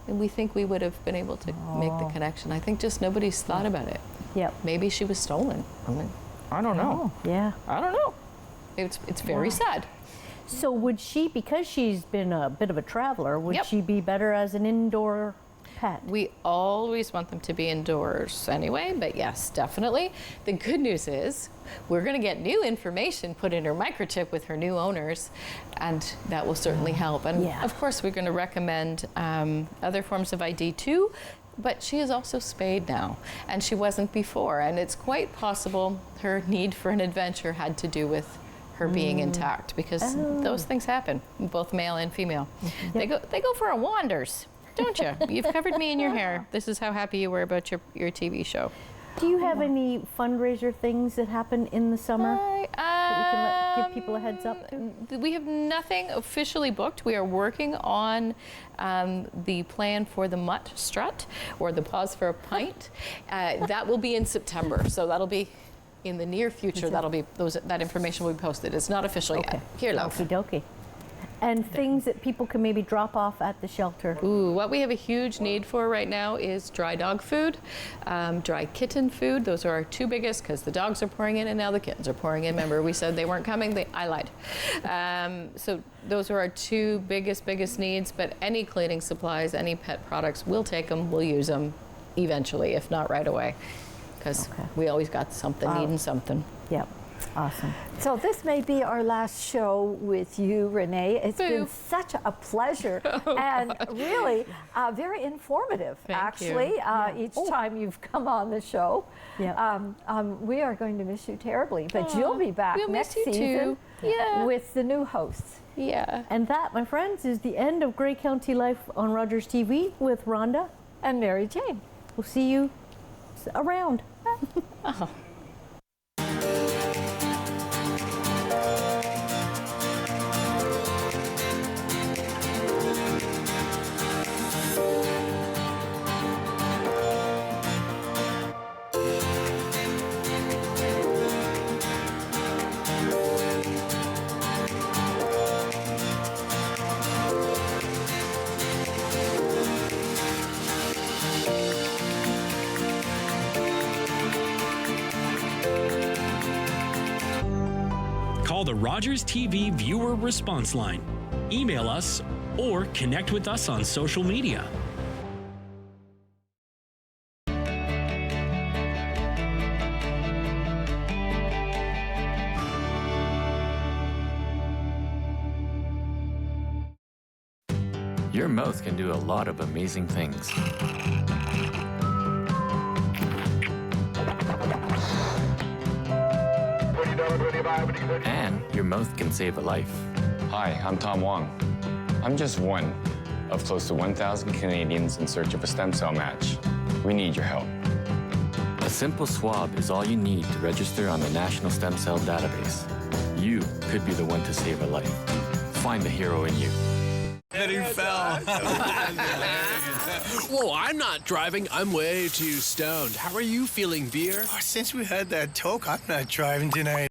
And we think we would have been able to make the connection. I think just nobody's thought about it. Yep. Maybe she was stolen. I don't know. Yeah. I don't know. It's very sad. So would she, because she's been a bit of a traveler, would she be better as an indoor pet? We always want them to be indoors anyway, but yes, definitely. The good news is we're going to get new information put in her microchip with her new owners, and that will certainly help. And of course, we're going to recommend other forms of ID too, but she is also spayed now, and she wasn't before, and it's quite possible her need for an adventure had to do with her being intact, because those things happen, both male and female. They go for a wanders. Don't you? You've covered me in your hair. This is how happy you were about your TV show. Do you have any fundraiser things that happen in the summer that we can give people a heads up to? We have nothing officially booked. We are working on the plan for the Mutt Strut, or the Pause for a Pint. That will be in September, so that'll be in the near future. That'll be that information will be posted. It's not official yet. Here, love. Okie dokie. And things that people can maybe drop off at the shelter. Ooh, what we have a huge need for right now is dry dog food, dry kitten food. Those are our two biggest, because the dogs are pouring in and now the kittens are pouring in. Remember, we said they weren't coming. I lied. So those are our two biggest needs. But any cleaning supplies, any pet products, we'll take them. We'll use them eventually, if not right away, because we always got something needing something. Yep. Awesome. So this may be our last show with you, Renee. It's been such a pleasure and really very informative, actually, each time you've come on the show. Yeah. We are going to miss you terribly, but you'll be back we'll next miss you season too. with the new hosts. Yeah. And that, my friends, is the end of Grey County Life on Rogers TV with Rhonda and Mary Jane. We'll see you around. Call the Rogers TV viewer response line, email us, or connect with us on social media. Your mouth can do a lot of amazing things. And your mouth can save a life. Hi, I'm Tom Wong. I'm just one of close to 1,000 Canadians in search of a stem cell match. We need your help. A simple swab is all you need to register on the National Stem Cell Database. You could be the one to save a life. Find the hero in you. And he fell. Whoa, I'm not driving. I'm way too stoned. How are you feeling, beer? Since we had that talk, I'm not driving tonight.